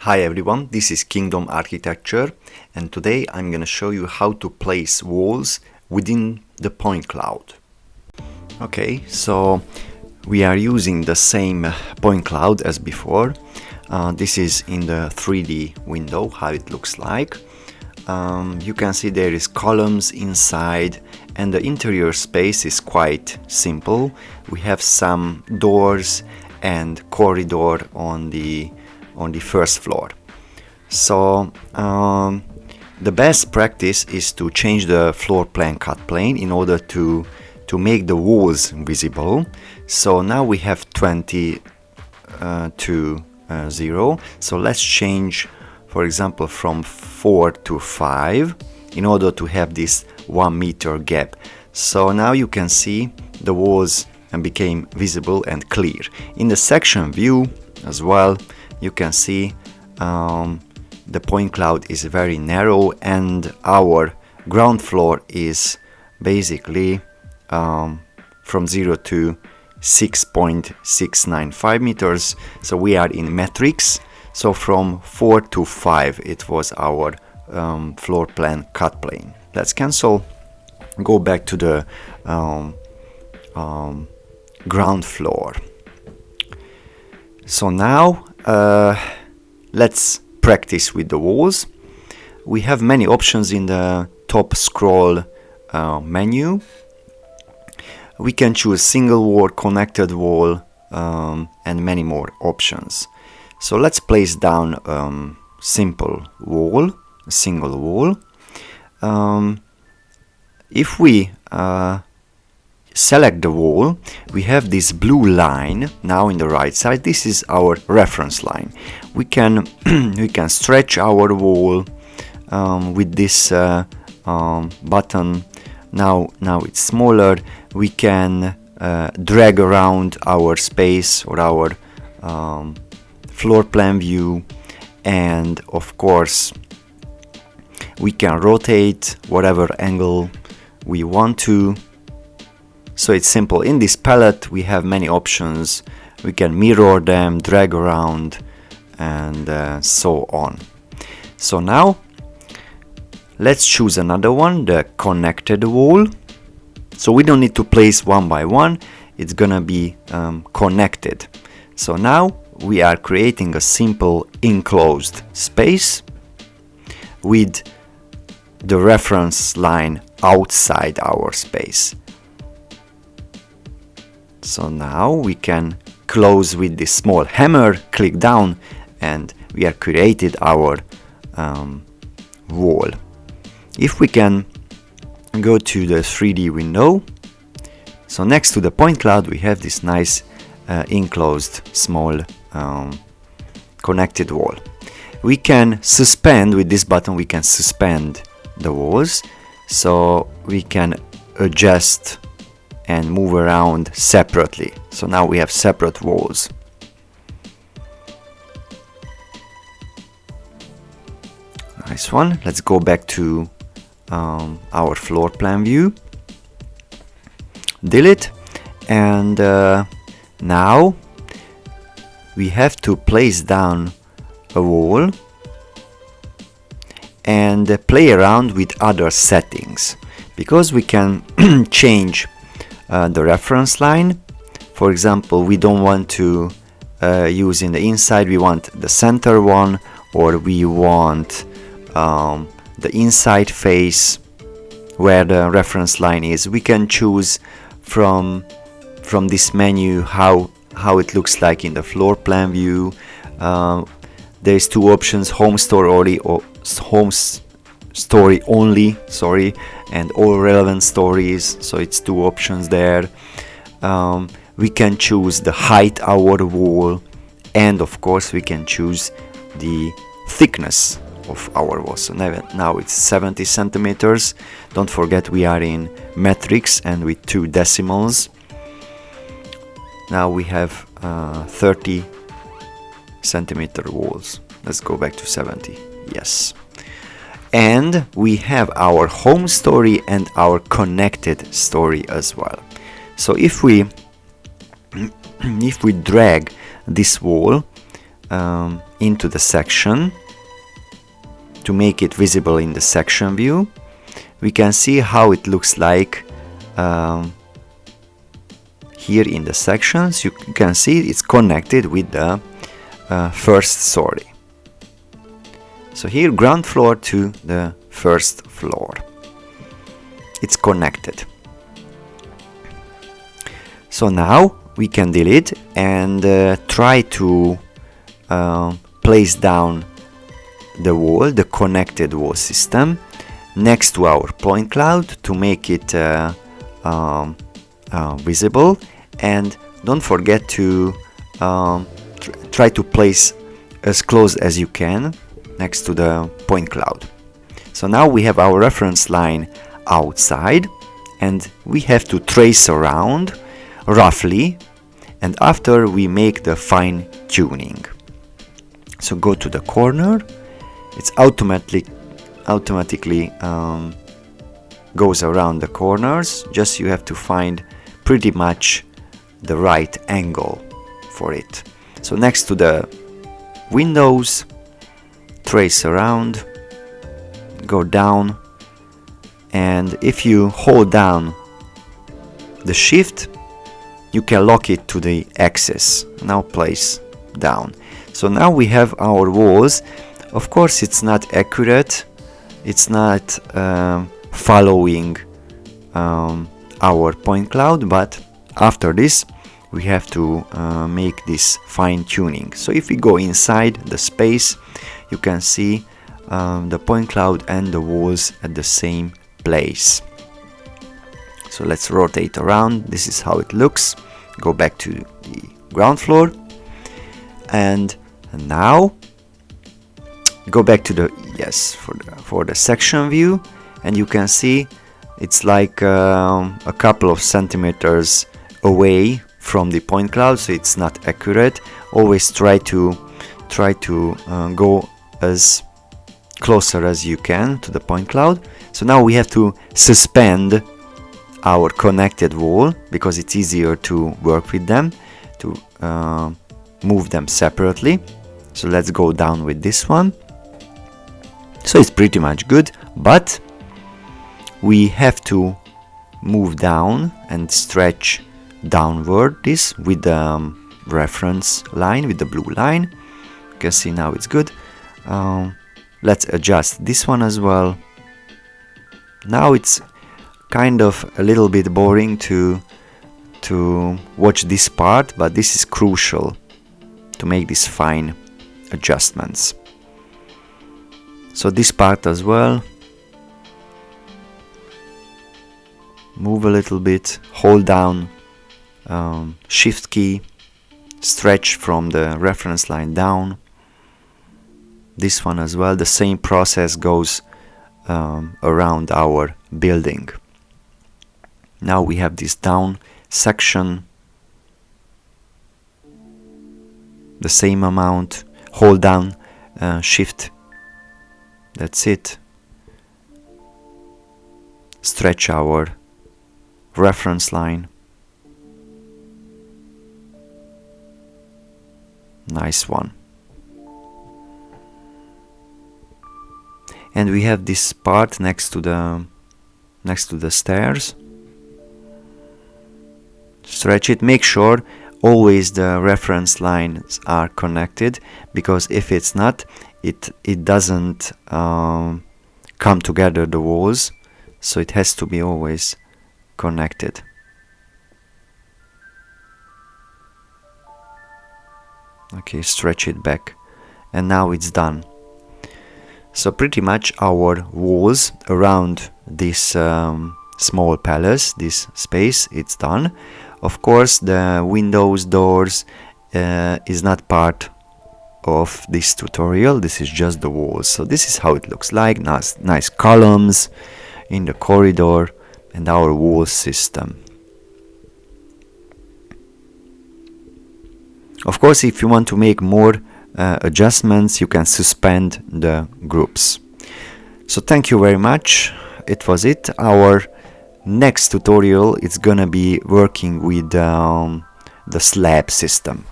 Hi everyone, this is Kingdom Architecture, and today I'm going to show you how to place walls within the point cloud. Okay, so we are using the same point cloud as before. This is in the 3D window, how it looks like. You can see there is columns inside, and the interior space is quite simple. We have some doors and corridor on the first floor. So the best practice is to change the floor plan cut plane in order to make the walls visible. So now we have 20 to 0. So let's change, for example, from 4 to 5 in order to have this 1 meter gap. So now you can see the walls became visible and clear. In the section view as well, you can see the point cloud is very narrow, and our ground floor is basically from 0 to 6.695 meters. So we are in metrics. So from 4 to 5 it was our floor plan cut plane. Let's cancel, go back to the ground floor. So now let's practice with the walls. We have many options in the top scroll menu. We can choose single wall, connected wall, and many more options. So let's place down single wall. If we select the wall, we have this blue line now in the right side. This is our reference line. We can stretch our wall with this button. Now it's smaller. We can drag around our space or our floor plan view, and of course we can rotate whatever angle we want to. So it's simple. In this palette we have many options. We can mirror them, drag around, and so on. So now let's choose another one, the connected wall. So we don't need to place one by one, it's gonna be connected. So now we are creating a simple enclosed space with the reference line outside our space. So now we can close with this small hammer, click down, and we have created our wall. If we can go to the 3D window, so next to the point cloud we have this nice enclosed small connected wall. We can suspend with this button, we can suspend the walls, so we can adjust and move around separately. So now we have separate walls. Nice one. Let's go back to our floor plan view, delete, and now we have to place down a wall and play around with other settings, because we can change the reference line. For example, we don't want to use in the inside, we want the center one, or we want the inside face where the reference line is. We can choose from this menu how it looks like in the floor plan view. There's two options, home story only, sorry, and all relevant stories. So it's two options there. We can choose the height our wall, and of course we can choose the thickness of our wall. So now it's 70 centimeters. Don't forget we are in metrics and with 2 decimals. Now we have 30 centimeter walls. Let's go back to 70. Yes. And we have our home story and our connected story as well. So if we drag this wall into the section to make it visible in the section view, we can see how it looks like here in the sections. You can see it's connected with the first story. So here, ground floor to the first floor. It's connected. So now we can delete and try to place down the wall, the connected wall system, next to our point cloud to make it visible. And don't forget to try to place as close as you can next to the point cloud. So now we have our reference line outside, and we have to trace around roughly, and after we make the fine tuning. So go to the corner, it's automatically goes around the corners, just you have to find pretty much the right angle for it. So next to the windows, trace around, go down, and if you hold down the shift, you can lock it to the axis. Now place down. So now we have our walls. Of course it's not accurate, it's not following our point cloud, but after this we have to make this fine tuning. So if we go inside the space, you can see the point cloud and the walls at the same place. So let's rotate around. This is how it looks. Go back to the ground floor, and now go back to the for the section view, and you can see it's like a couple of centimeters away from the point cloud, so it's not accurate. Always try to go as closer as you can to the point cloud. So now we have to suspend our connected wall because it's easier to work with them, to move them separately. So let's go down with this one. So it's pretty much good, but we have to move down and stretch downward this with the reference line, with the blue line. You can see now it's good. Let's adjust this one as well. Now it's kind of a little bit boring to watch this part, but this is crucial to make these fine adjustments. So this part as well, move a little bit, hold down shift key, stretch from the reference line down. This one as well, the same process goes around our building. Now we have this down section, the same amount, hold down shift, that's it, stretch our reference line. Nice one. And we have this part next to the stairs. Stretch it, make sure always the reference lines are connected, because if it's not, it doesn't come together, the walls, so it has to be always connected. Okay, stretch it back, and now it's done. So pretty much our walls around this small palace, this space, it's done. Of course the windows, doors is not part of this tutorial, this is just the walls. So this is how it looks like, nice columns in the corridor and our wall system. Of course, if you want to make more adjustments, you can suspend the groups. So thank you very much. It was it. Our next tutorial is gonna be working with the slab system.